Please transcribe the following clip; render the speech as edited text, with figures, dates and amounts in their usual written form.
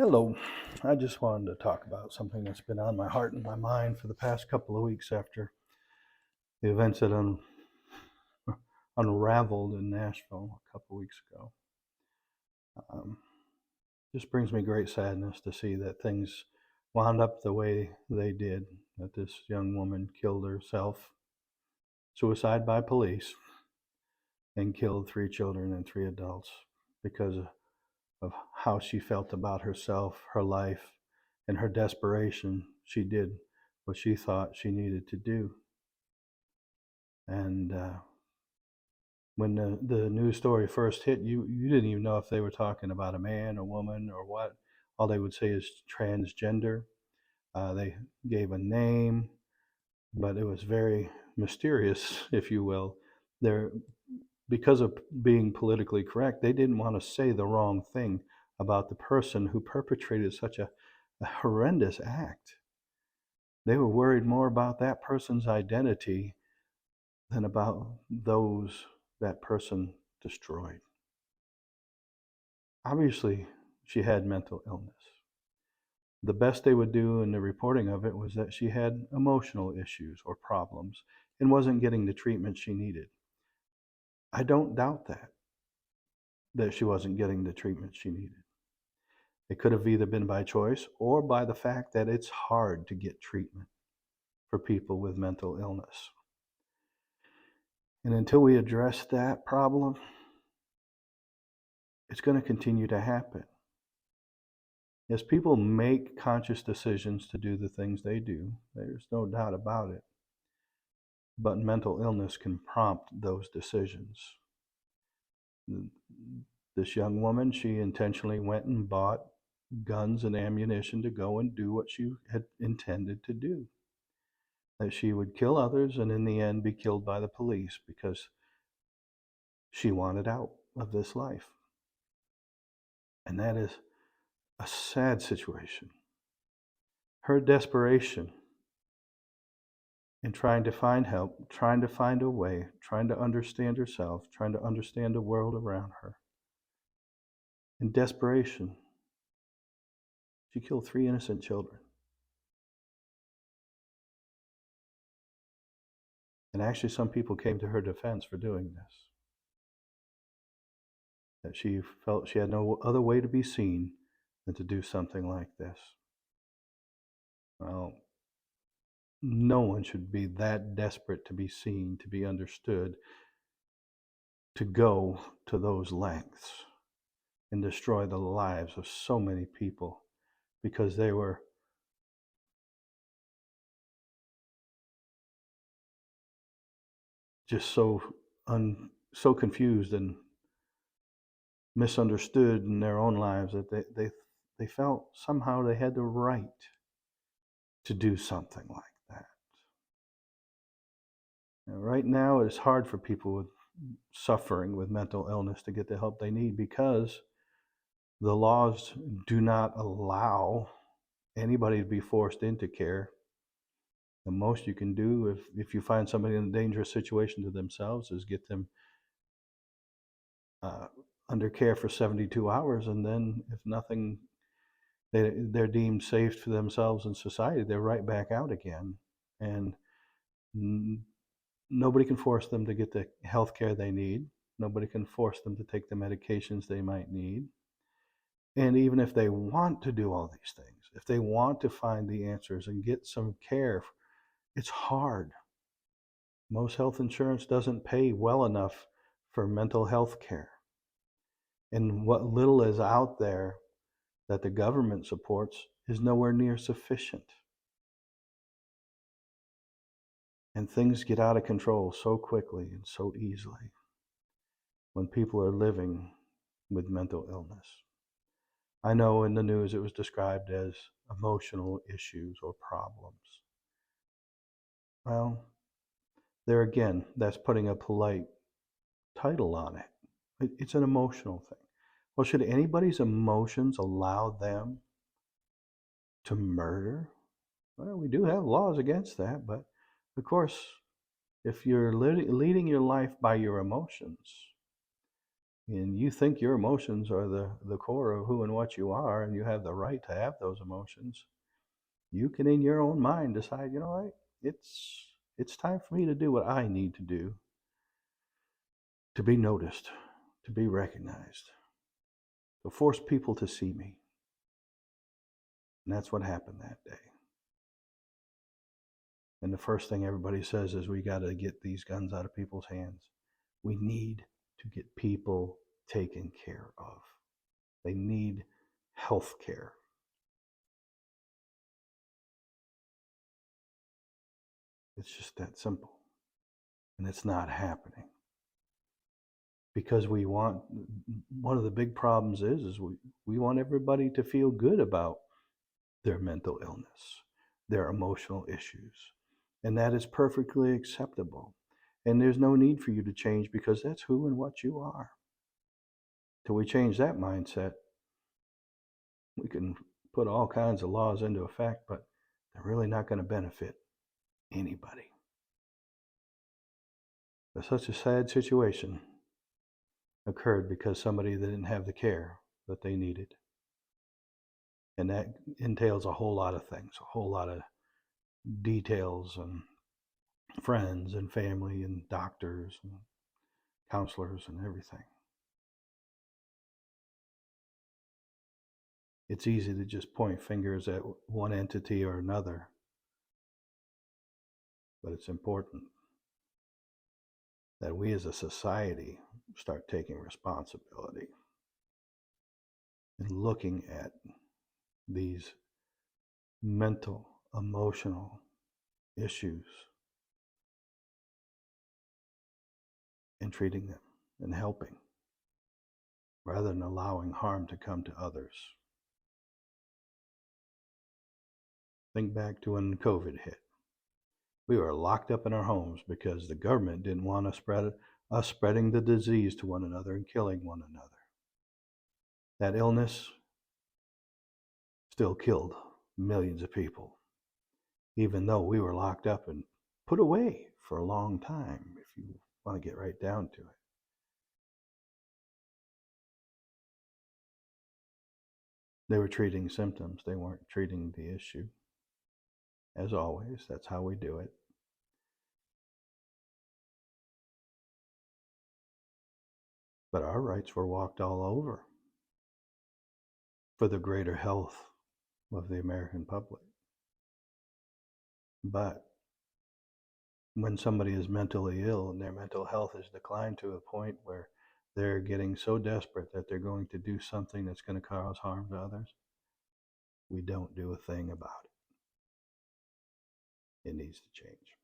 Hello. I just wanted to talk about something that's been on my heart and my mind for the past couple of weeks after the events that unraveled in Nashville a couple of weeks ago. Um, just brings me great sadness to see that things wound up the way they did, that this young woman killed herself, suicide by police, and killed 3 children and 3 adults because of how she felt about herself, her life, and her desperation. She did what she thought she needed to do. And when the news story first hit, you didn't even know if they were talking about a man, a woman, or what. All they would say is transgender. They gave a name, but it was very mysterious, if you will. There, because of being politically correct, they didn't want to say the wrong thing about the person who perpetrated such a horrendous act. They were worried more about that person's identity than about those that person destroyed. Obviously, she had mental illness. The best they would do in the reporting of it was that she had emotional issues or problems and wasn't getting the treatment she needed. I don't doubt that she wasn't getting the treatment she needed. It could have either been by choice or by the fact that it's hard to get treatment for people with mental illness. And until we address that problem, it's going to continue to happen. As people make conscious decisions to do the things they do, there's no doubt about it. But mental illness can prompt those decisions. This young woman, she intentionally went and bought guns and ammunition to go and do what she had intended to do. That she would kill others and in the end be killed by the police because she wanted out of this life. And that is a sad situation. Her desperation in trying to find help, trying to find a way, trying to understand herself, trying to understand the world around her. In desperation, she killed 3 innocent children. And actually, some people came to her defense for doing this. That she felt she had no other way to be seen than to do something like this. Well, no one should be that desperate to be seen, to be understood, to go to those lengths and destroy the lives of so many people because they were just so confused and misunderstood in their own lives that they felt somehow they had the right to do something like that. Right now, it's hard for people with suffering with mental illness to get the help they need because the laws do not allow anybody to be forced into care. The most you can do if you find somebody in a dangerous situation to themselves is get them under care for 72 hours, and then if nothing, they're deemed safe for themselves and society, they're right back out again. And nobody can force them to get the health care they need. Nobody can force them to take the medications they might need. And even if they want to do all these things, if they want to find the answers and get some care, it's hard. Most health insurance doesn't pay well enough for mental health care. And what little is out there that the government supports is nowhere near sufficient. And things get out of control so quickly and so easily when people are living with mental illness. I know in the news it was described as emotional issues or problems. Well, there again, that's putting a polite title on it. It's an emotional thing. Well, should anybody's emotions allow them to murder? Well, we do have laws against that, but of course, if you're leading your life by your emotions, and you think your emotions are the core of who and what you are, and you have the right to have those emotions, you can in your own mind decide, you know what, it's time for me to do what I need to do to be noticed, to be recognized, to force people to see me. And that's what happened that day. And the first thing everybody says is, we got to get these guns out of people's hands. We need to get people taken care of. They need health care. It's just that simple. And it's not happening. Because one of the big problems is we want everybody to feel good about their mental illness, their emotional issues. And that is perfectly acceptable. And there's no need for you to change, because that's who and what you are. Till we change that mindset, we can put all kinds of laws into effect, but they're really not going to benefit anybody. But such a sad situation occurred because somebody didn't have the care that they needed. And that entails a whole lot of things, a whole lot of details, and friends and family and doctors and counselors and everything. It's easy to just point fingers at one entity or another, but it's important that we as a society start taking responsibility and looking at these mental, emotional issues and treating them and helping, rather than allowing harm to come to others. Think back to when COVID hit. We were locked up in our homes because the government didn't want us spreading the disease to one another and killing one another. That illness still killed millions of people, even though we were locked up and put away for a long time, if you want to get right down to it. They were treating symptoms, they weren't treating the issue. As always, that's how we do it. But our rights were walked all over for the greater health of the American public. But when somebody is mentally ill and their mental health has declined to a point where they're getting so desperate that they're going to do something that's going to cause harm to others, we don't do a thing about it. It needs to change.